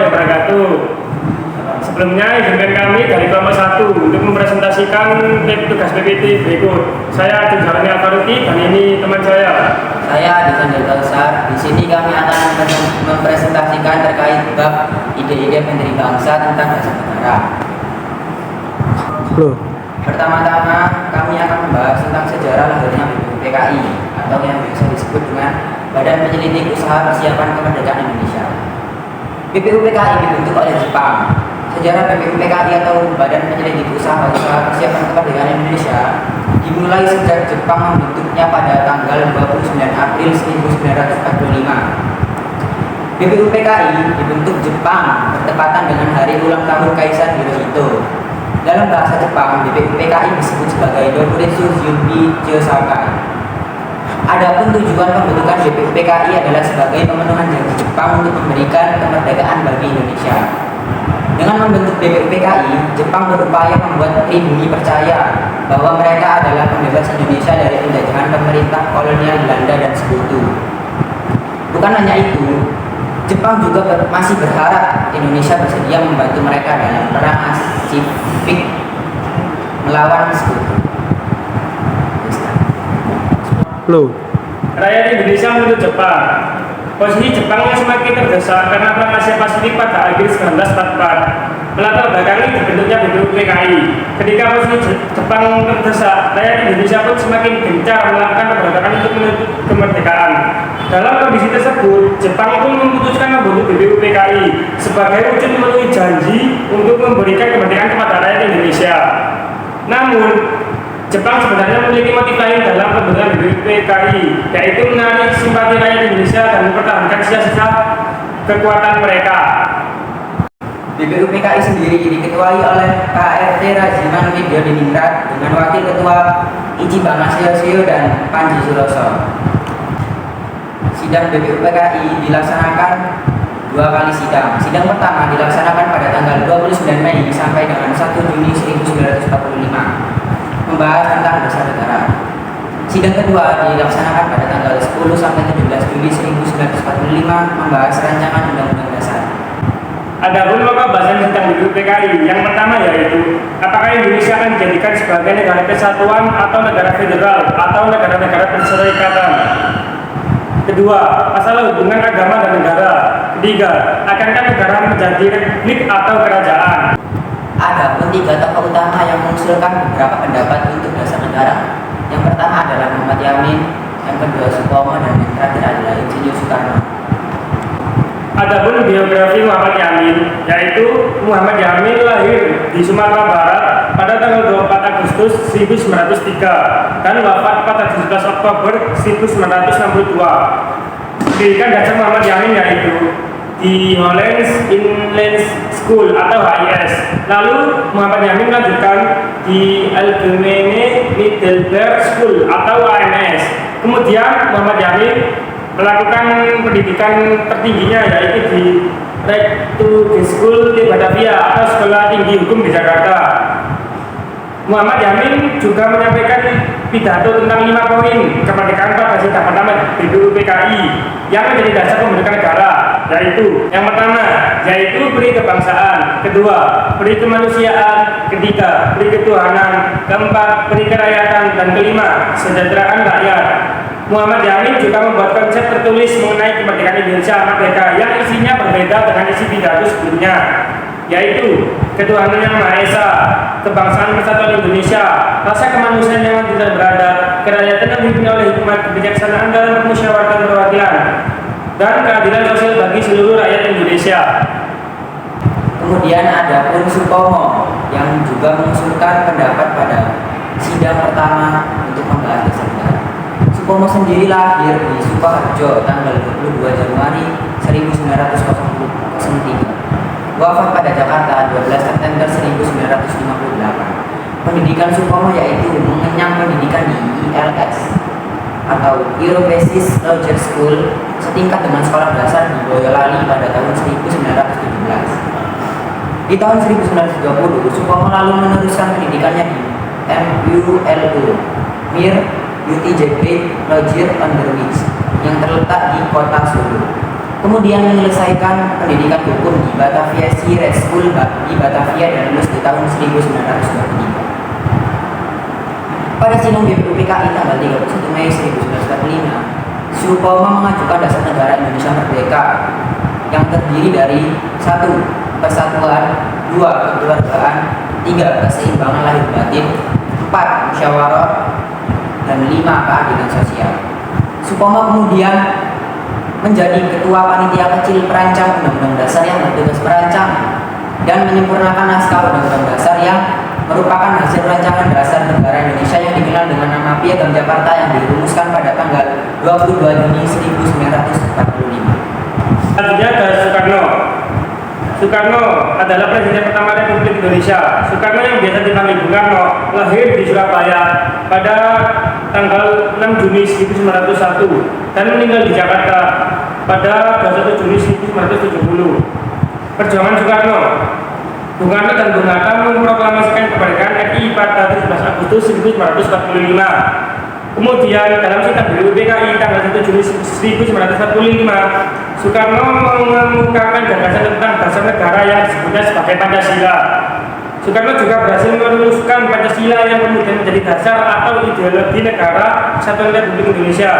Wabarakatuh. Sebelumnya izinkan kami dari kelompok 1 untuk mempresentasikan tugas PPT berikut. Saya Adil Jarani Alfaruti dan ini teman saya. Saya Adil Jarani. Di sini kami akan mempresentasikan terkait bab ide-ide pendiri bangsa tentang dasar negara. Pertama-tama kami akan membahas tentang sejarah lahirnya BPUPKI atau yang biasa disebut dengan Badan Penyelidik Usaha Persiapan Kemerdekaan Indonesia. BPUPKI dibentuk oleh Jepang. Sejarah BPUPKI atau Badan Penyelidik Usaha Persiapan Kemerdekaan Indonesia dimulai sejak Jepang membentuknya pada tanggal 29 April 1945. BPUPKI dibentuk Jepang bertepatan dengan hari ulang tahun Kaisar Hirohito. Dalam bahasa Jepang, BPUPKI disebut sebagai Dokuretsu Junbi Chiyosakai. Adapun tujuan pembentukan BPUPKI adalah sebagai pemenuhan janji Jepang untuk memberikan kemerdekaan bagi Indonesia. Dengan membentuk BPUPKI, Jepang berupaya membuat pribumi percaya bahwa mereka adalah pembebas Indonesia dari penjajahan pemerintah kolonial Belanda dan Sekutu. Bukan hanya itu, Jepang juga masih berharap Indonesia bersedia membantu mereka dalam perang Pasifik melawan Sekutu. Rakyat Indonesia menuntut Jepang. Posisi Jepang yang semakin terdesak karena perang Asia Pasifik pada akhir 1944 melatar belakangi dibentuknya BPUPKI. Ketika posisi Jepang terdesak, rakyat Indonesia pun semakin gencar melakukan pemberontakan untuk menuntut kemerdekaan. Dalam kondisi tersebut, Jepang pun memutuskan membentuk BPUPKI sebagai wujud memenuhi janji untuk memberikan kemerdekaan kepada rakyat Indonesia. Namun, Jepang sebenarnya memiliki motif lain dalam pembentukan BPUPKI, yaitu menarik simpati rakyat Indonesia dan mempertahankan sisa-sisa kekuatan mereka. BPUPKI sendiri diketuai oleh KRT Rajiman Widyadiningrat dengan wakil ketua Ichiban Seo dan Panji Suroso. Sidang BPUPKI dilaksanakan 2 kali sidang. Sidang pertama dilaksanakan pada tanggal 29 Mei sampai dengan 1 Juni 1945. Membahas tentang dasar negara. Sidang kedua dilaksanakan pada tanggal 10 sampai 17 Juli 1945 membahas rancangan undang-undang dasar. Ada beberapa bahasan tentang BPUPKI. Yang pertama yaitu apakah Indonesia akan dijadikan sebagai negara kesatuan atau negara federal atau negara-negara perserikatan. Kedua, masalah hubungan agama dan negara. Ketiga, akankah negara menjadi republik atau kerajaan. Ada pun 3 tokoh utama yang mengusulkan beberapa pendapat untuk dasar negara. Yang pertama adalah Muhammad Yamin, yang kedua Supomo, dan yang terakhir adalah Insinyur Soekarno. Adapun biografi Muhammad Yamin, yaitu Muhammad Yamin lahir di Sumatera Barat pada tanggal 24 Agustus 1903 dan wafat pada 17 Oktober 1962. Pendidikan dasar Muhammad Yamin yaitu di Hollands Inland School atau HIS. Lalu Muhammad Yamin melanjutkan di Algemene Middelbare School atau AMS. Kemudian Muhammad Yamin melakukan pendidikan tertingginya yaitu di Rectory School di Batavia atau Sekolah Tinggi Hukum di Jakarta. Muhammad Yamin juga menyampaikan pidato tentang 5 poin kemerdekaan pada sidang pertama BPUPKI yang menjadi dasar pembentukan negara, yaitu yang pertama yaitu peri kebangsaan, kedua peri kemanusiaan, ketiga peri ketuhanan, keempat peri kerakyatan, dan kelima kesejahteraan rakyat. Muhammad Yamin juga membuat konsep tertulis mengenai kemerdekaan Indonesia merdeka yang isinya berbeda dengan isi pidato sebelumnya, yaitu ketuhanan yang Maha Esa, kebangsaan persatuan Indonesia, rasa kemanusiaan yang tidak beradab, kerakyatan yang dipimpin oleh hikmat kebijaksanaan dalam musyawarah perwakilan, dan keadilan sosial bagi seluruh rakyat Indonesia. Kemudian ada pun Supomo yang juga mengusulkan pendapat pada sidang pertama untuk membahas dasar negara. Supomo sendiri lahir di Sukoharjo tanggal 22 Januari 1903. Wafat pada Jakarta 12 September 1958. Pendidikan Supomo yaitu mengenyam pendidikan di ILS atau Europesis Lodger School setingkat dengan sekolah dasar di Boyolali pada tahun 1917. Di tahun 1920, Supomo lalu meneruskan pendidikannya di MULU Mir UTJ Grade Lodger on the Wings yang terletak di kota Solo. Kemudian menyelesaikan pendidikan hukum di Batavia Sea Red School di Batavia dan lulus di tahun 1923. Pada sidang BPUPKI tanggal 31 Mei 1945, Supomo mengajukan dasar negara Indonesia Merdeka yang terdiri dari 1. Persatuan, 2. Kekeluargaan, 3. Keseimbangan lahir batin, 4. Musyawarah, dan 5. Keadilan sosial. Supomo kemudian menjadi ketua panitia kecil perancang Undang-Undang Dasar yang bertugas merancang dan menyempurnakan naskah Undang-Undang Dasar yang merupakan hasil rancangan dasar negara Indonesia yang dikenal dengan nama Piagam Jakarta yang dirumuskan pada tanggal 22 Juni 1945. Selanjutnya ada Soekarno. Soekarno adalah Presiden pertama Republik Indonesia. Soekarno yang biasa dipanggil Bung Karno lahir di Surabaya pada tanggal 6 Juni 1901 dan meninggal di Jakarta pada 21 Juni 1970. Perjuangan Soekarno. Bung Karno dan Bung Hatta memproklamasikan kemerdekaan RI pada 17 Agustus 1945. Kemudian dalam sidang BPUPKI tanggal 1 Juni 1945, Soekarno mengemukakan gagasan tentang dasar negara yang disebutnya sebagai Pancasila. Soekarno juga berhasil merumuskan Pancasila yang kemudian menjadi dasar atau ideologi negara Kesatuan Republik Indonesia.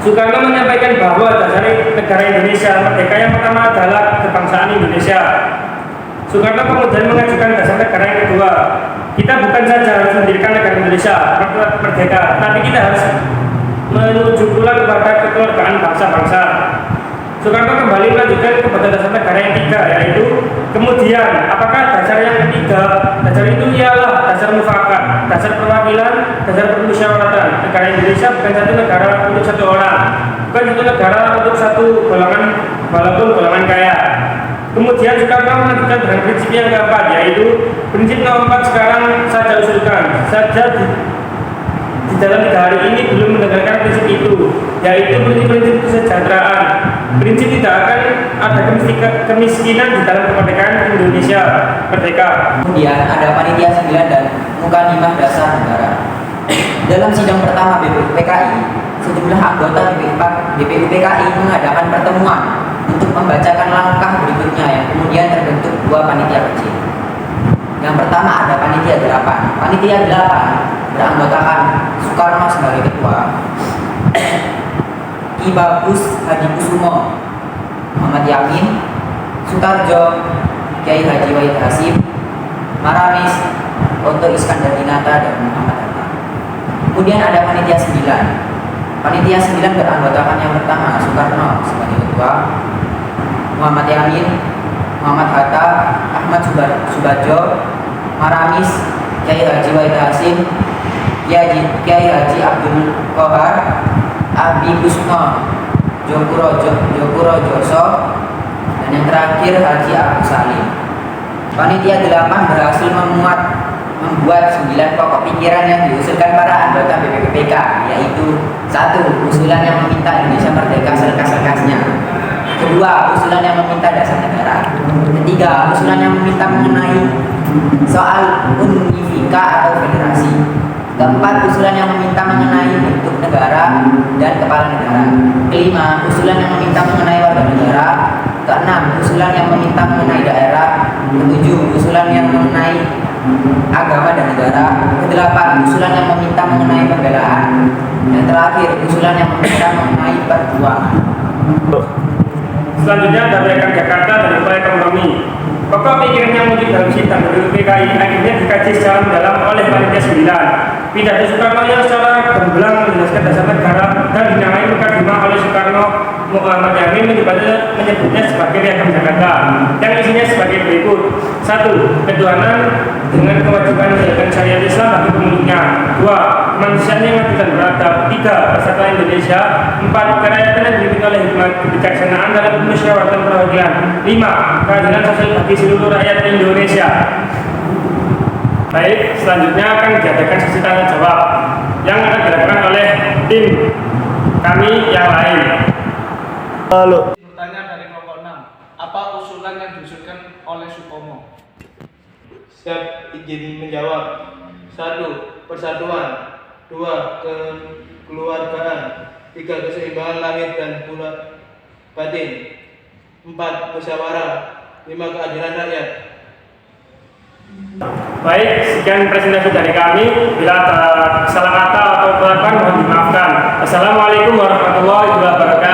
Soekarno menyampaikan bahwa dasar negara Indonesia merdeka yang pertama adalah kebangsaan Indonesia. Soekarno kemudian mengajukan dasar negara yang kedua. Kita bukan saja harus mendirikan negara Indonesia merdeka, tapi kita harus menuju pula kepada kekeluargaan bangsa-bangsa. Soekarno kembali melanjutkan kepada dasar negara yang ketiga, yaitu kemudian apakah dasar yang ketiga? Dasar itu ialah dasar mufakat, dasar perwakilan, dasar permusyawaratan. Negara Indonesia bukan satu negara untuk satu orang, bukan satu negara untuk satu golongan walaupun golongan kaya. Kemudian Soekarno melanjutkan dengan prinsip yang keempat, yaitu prinsip nomor 4 sekarang saja usulkan saja di dalam 3 hari ini belum mendengarkan prinsip itu, yaitu prinsip kesejahteraan. Prinsip tidak akan ada kemiskinan di dalam kemerdekaan Indonesia merdeka. Kemudian ada panitia 9 dan Mukaddimah Dasar Negara. Dalam sidang pertama BPUPKI, sejumlah anggota BPUPKI mengadakan pertemuan untuk membacakan langkah berikutnya yang kemudian terbentuk 2 panitia kecil. Yang pertama ada panitia 8. Panitia 8 beranggotakan Soekarno sebagai ketua, Ki Bagus Hadikusumo, Muhammad Yamin, Sutarjo, Kiai Haji Wahid Hasyim, Maramis, Oto Iskandar Dinata, dan Muhammad Hatta. Kemudian ada panitia 9. Panitia 9 beranggotakan yang pertama Soekarno sebagai ketua, Muhammad Yamin, Muhammad Hatta, Ahmad Subadjo, Maramis, Kiai Haji Wahid Hasyim, Kiai Haji Abdul Qohar, Abi Kusno, Jokuro Joso, dan yang terakhir Haji Agus Salim. Panitia 8 berhasil membuat 9 pokok pikiran yang diusulkan para anggota BPUPK, yaitu 1. Usulan yang meminta Indonesia merdeka selengkap-selengkapnya. 2. Usulan yang meminta dasar negara. 3. Usulan yang meminta mengenai soal unifika atau federasi. 4. Usulan yang meminta mengenai bentuk negara dan kepala negara. 5. Usulan yang meminta mengenai warga negara. 6. Usulan yang meminta mengenai daerah. 7. Usulan yang mengenai agama dan negara. 8. Usulan yang meminta mengenai pembelaan. Dan terakhir, usulan yang meminta mengenai perjuangan. Selanjutnya ada Piagam Jakarta dan upaya kompromi. Pokok pikiran yang muncul dalam sidang BPUPKI akhirnya dikaji secara mendalam oleh panitia 9. Pidato Soekarno yang secara gamblang menjelaskan dasar negara dan dinamai Mukaddimah oleh Soekarno Muhammad Yamin menyebutnya sebagai Piagam Jakarta yang isinya sebagai berikut. 1. Ketuhanan dengan kewajiban menjalankan syariat Islam bagi pemeluknya. 2. Kemanusiaan yang adil dan beradab. 3. Persatuan Indonesia. 4. Kerakyatan yang dipimpin oleh hikmat kebijaksanaan dalam musyawaratan perwakilan. 5. Keadilan sosial bagi seluruh rakyat Indonesia. Baik, selanjutnya akan diadakan sesi tanya jawab yang akan dilakukan oleh tim kami yang lain. Halo. Pertanyaan dari kelompok 6. Apa usulan yang diusulkan oleh Supomo? Siap, izin menjawab. 1. Persatuan. 2. Kekeluargaan. 3. Keseimbangan lahir dan batin. 4. Musyawarah. 5. Keadilan rakyat. Baik, sekian presentasi dari kami. Bila ada salah kata atau kelemahan mohon dimaafkan. Assalamualaikum warahmatullahi wabarakatuh.